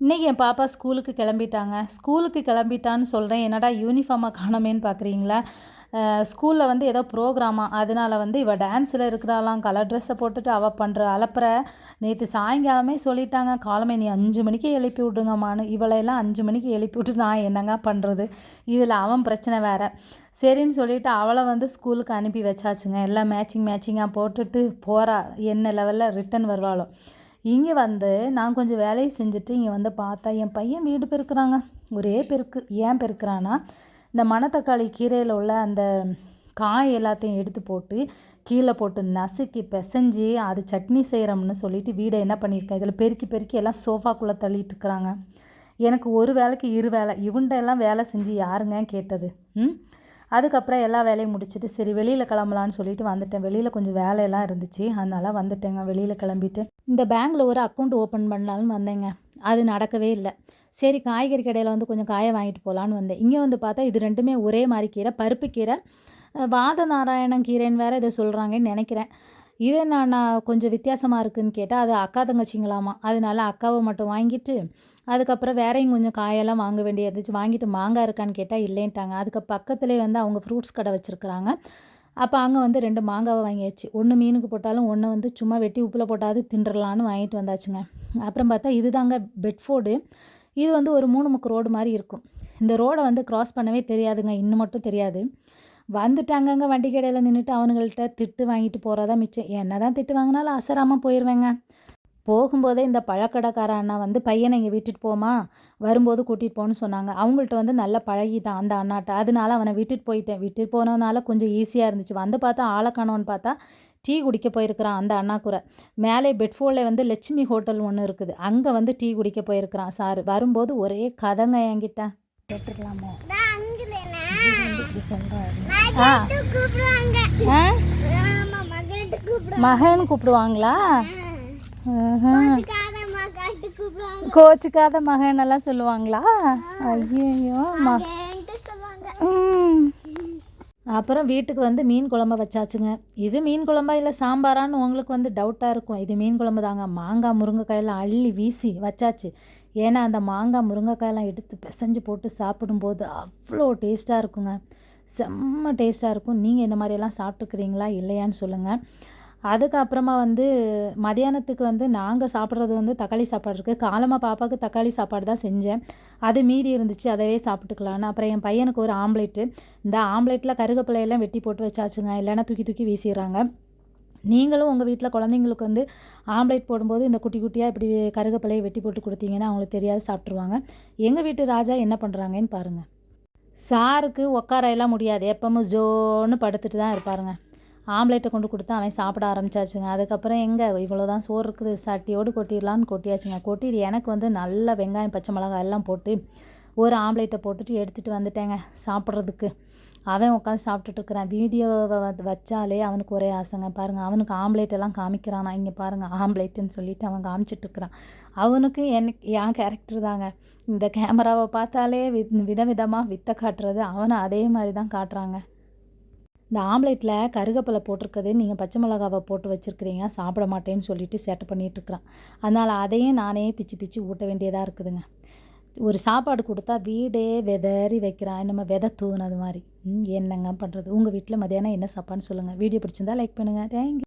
இன்றைக்கி என் பாப்பா ஸ்கூலுக்கு கிளம்பிட்டாங்க. ஸ்கூலுக்கு கிளம்பிட்டான்னு சொல்கிறேன், என்னடா யூனிஃபார்மை காணோமேன்னு பார்க்குறீங்களா? ஸ்கூலில் வந்து ஏதோ ப்ரோக்ராமா, அதனால வந்து இவள் டான்ஸில் இருக்கிறாளாம். கலர் ட்ரெஸ்ஸை போட்டுட்டு அவள் பண்ணுற அலப்பற. நேற்று சாயங்காலமே சொல்லிட்டாங்க, காலமே நீ 5 மணிக்கு எழுப்பி விடுங்கம்மான்னு. இவளையெல்லாம் 5 மணிக்கு எழுப்பி விட்டு நான் என்னங்க பண்ணுறது? இதில் அவன் பிரச்சனை வேறு. சரின்னு சொல்லிவிட்டு அவளை வந்து ஸ்கூலுக்கு அனுப்பி வச்சாச்சுங்க. எல்லாம் மேட்சிங்காக போட்டுட்டு போகிறா. என்ன லெவலில் ரிட்டன் வருவாளோ. இங்கே வந்து நான் கொஞ்சம் வேலையை செஞ்சுட்டு இங்கே வந்து பார்த்தா என் பையன் வீடு பெருக்கிறாங்க. ஒரே பெருக்கு. ஏன் பெருக்கிறான்னா, இந்த மணத்தக்காளி கீரையில் உள்ள அந்த காய் எல்லாத்தையும் எடுத்து போட்டு கீழே போட்டு நசுக்கி பிசைஞ்சி அது சட்னி செய்கிறோம்னு சொல்லிட்டு வீடை என்ன பண்ணியிருக்கேன், இதில் பெருக்கி பெருக்கி எல்லாம் சோஃபாக்குள்ளே தள்ளிட்டு இருக்கிறாங்க. எனக்கு ஒரு வேலைக்கு 2 வேலை. இவன்கிட்ட வேலை செஞ்சு யாருங்க கேட்டது? அதுக்கப்புறம் எல்லா வேலையும் முடிச்சுட்டு சரி வெளியில் கிளம்பலான்னு சொல்லிட்டு வந்துட்டேன். வெளியில் கொஞ்சம் வேலையெல்லாம் இருந்துச்சு, அதனால் வந்துட்டேங்க. வெளியில் கிளம்பிட்டு இந்த பேங்கில் ஒரு அக்கௌண்ட் ஓப்பன் பண்ணலான்னு வந்தேங்க. அது நடக்கவே இல்லை. சரி காய்கறி கடையில் வந்து கொஞ்சம் காயை வாங்கிட்டு போகலான்னு வந்தேன். இங்கே வந்து பார்த்தா இது 2மே ஒரே மாதிரி கீரை, பருப்பு கீரை. வாத நாராயணன் கீரைன்னு வேறு இதை சொல்கிறாங்கன்னு நினைக்கிறேன். இதே நான் கொஞ்சம் வித்தியாசமாக இருக்குதுன்னு கேட்டால் அது அக்கா தங்கச்சிங்களாமா. அதனால அக்காவை மட்டும் வாங்கிட்டு அதுக்கப்புறம் வேறையும் கொஞ்சம் காயெல்லாம் வாங்க வேண்டியது இருந்துச்சு. வாங்கிட்டு மாங்காய் இருக்கான்னு கேட்டால் இல்லைன்ட்டாங்க. அதுக்கு பக்கத்துலேயே வந்து அவங்க ஃப்ரூட்ஸ் கடை வச்சுருக்குறாங்க. அப்போ அங்கே வந்து 2 மாங்காவை வாங்கியாச்சு. ஒன்று மீனுக்கு போட்டாலும் ஒன்று வந்து சும்மா வெட்டி உப்பில் போட்டாவது தின்றலான்னு வாங்கிட்டு வந்தாச்சுங்க. அப்புறம் பார்த்தா இது தாங்க பெட்ஃபோர்டு. இது வந்து ஒரு 3 முக்கு ரோடு மாதிரி இருக்கும். இந்த ரோடை வந்து க்ராஸ் பண்ணவே தெரியாதுங்க, இன்னும் மட்டும் தெரியாது. வந்துட்டு அங்கங்கே வண்டி கடையில் நின்றுட்டு அவனுங்கள்ட்ட திட்டு வாங்கிட்டு போகிறதா மிச்சம். என்ன தான் திட்டு வாங்கினாலும் அசராமல் போயிடுவேங்க. போகும்போதே இந்த பழக்கடைக்கார அண்ணா வந்து பையனை இங்கே விட்டுட்டு போமா, வரும்போது கூட்டிகிட்டு போன்னு சொன்னாங்க. அவங்கள்ட்ட வந்து நல்லா பழகிட்டான் அந்த அண்ணாட்ட. அதனால அவனை விட்டுட்டு போயிட்டேன். விட்டுட்டு போனதுனால கொஞ்சம் ஈஸியாக இருந்துச்சு. வந்து பார்த்தா ஆளை காணோன்னு பார்த்தா டீ குடிக்க போயிருக்கிறான் அந்த அண்ணா கூட. மேலே பெட்ஃபோர்டில் வந்து லட்சுமி ஹோட்டல் ஒன்று இருக்குது, அங்கே வந்து டீ குடிக்க போயிருக்கிறான் சார். வரும்போது ஒரே கதைங்க என்கிட்ட. கேட்டுக்கலாமோ? மகன் கூப்பிடுவாங்களா? கோச்சுக்காத மகன் எல்லாம் சொல்லுவாங்களா? ஐயோ. அப்புறம் வீட்டுக்கு வந்து மீன் குழம்பு வச்சாச்சுங்க. இது மீன் குழம்பா இல்லை சாம்பாரான்னு உங்களுக்கு வந்து டவுட்டாக இருக்கும். இது மீன் குழம்பு தாங்க. மாங்காய் முருங்கைக்காயெல்லாம் அள்ளி வீசி வச்சாச்சு. ஏன்னா அந்த மாங்காய் முருங்கைக்காயெல்லாம் எடுத்து பிசைஞ்சு போட்டு சாப்பிடும்போது அவ்வளோ டேஸ்ட்டாக இருக்குங்க. செம்ம டேஸ்ட்டாக இருக்கும். நீங்கள் இந்த மாதிரியெல்லாம் சாப்பிட்டுக்கிறீங்களா இல்லையான்னு சொல்லுங்கள். அதுக்கப்புறமா வந்து மதியானத்துக்கு வந்து நாங்கள் சாப்பிட்றது வந்து தக்காளி சாப்பாடு இருக்குது. காலமாக பாப்பாவுக்கு தக்காளி சாப்பாடு தான் செஞ்சேன். அது மீறி இருந்துச்சு, அதவே சாப்பிட்டுக்கலான்னு. அப்புறம் என் பையனுக்கு ஒரு ஆம்லேட்டு. இந்த ஆம்லேட்டில் கருவேப்பிலையெல்லாம் வெட்டி போட்டு வச்சாச்சுங்க, இல்லைன்னா தூக்கி தூக்கி வீசிடுறாங்க. நீங்களும் உங்கள் வீட்டில் குழந்தைங்களுக்கு வந்து ஆம்லேட் போடும்போது இந்த குட்டி குட்டியாக இப்படி கருவேப்பிலையை வெட்டி போட்டு கொடுத்தீங்கன்னா அவங்களுக்கு தெரியாது, சாப்பிட்ருவாங்க. எங்கள் வீட்டு ராஜா என்ன பண்ணுறாங்கன்னு பாருங்கள். சாருக்கு உட்காரையெல்லாம் முடியாது, எப்பவும் ஜோன்னு படுத்துட்டு தான் இருப்பாருங்க. ஆம்லேட்டை கொண்டு கொடுத்து அவன் சாப்பிட ஆரம்பிச்சாச்சுங்க. அதுக்கப்புறம் எங்கே இவ்வளோ தான் சோறு இருக்குது, சட்டியோடு கொட்டிடலான்னு கொட்டியாச்சுங்க. கொட்டிட்டு எனக்கு வந்து நல்லா வெங்காயம் பச்சை மிளகாய் எல்லாம் போட்டு ஒரு ஆம்லேட்டை போட்டுட்டு எடுத்துகிட்டு வந்துட்டேங்க சாப்பிட்றதுக்கு. அவன் உட்காந்து சாப்பிட்டுட்ருக்குறான். வீடியோவை வச்சாலே அவனுக்கு ஒரே ஆசைங்க. பாருங்கள், அவனுக்கு ஆம்லேட்டெல்லாம் காமிக்கிறான். இங்கே பாருங்கள் ஆம்லேட்டுன்னு சொல்லிவிட்டு அவன் காமிச்சிட்ருக்குறான். அவனுக்கு என் கேரக்டர் தாங்க. இந்த கேமராவை பார்த்தாலே விதவிதமாக வித்தை காட்டுறது, அவனை அதே மாதிரி தான் காட்டுறாங்க. இந்த ஆம்லேட்டில் கருவேப்பிலை போட்டிருக்குது, நீங்கள் பச்சை மிளகாவை போட்டு வச்சுருக்கிறீங்க, சாப்பிட மாட்டேன்னு சொல்லிட்டு சேட்டை பண்ணிகிட்ருக்குறான். அதனால் அதையும் நானே பிச்சு பிச்சு ஊட்ட வேண்டியதாக இருக்குதுங்க. ஒரு சாப்பாடு கொடுத்தா வீடே வெதறி வைக்கிறான், நம்ம விதை தூவுனது மாதிரி. என்னங்க பண்ணுறது? உங்கள் வீட்டில் மதியானம் என்ன சாப்பாடுன்னு சொல்லுங்கள். வீடியோ பிடிச்சிருந்தா லைக் பண்ணுங்கள். தேங்க்யூ.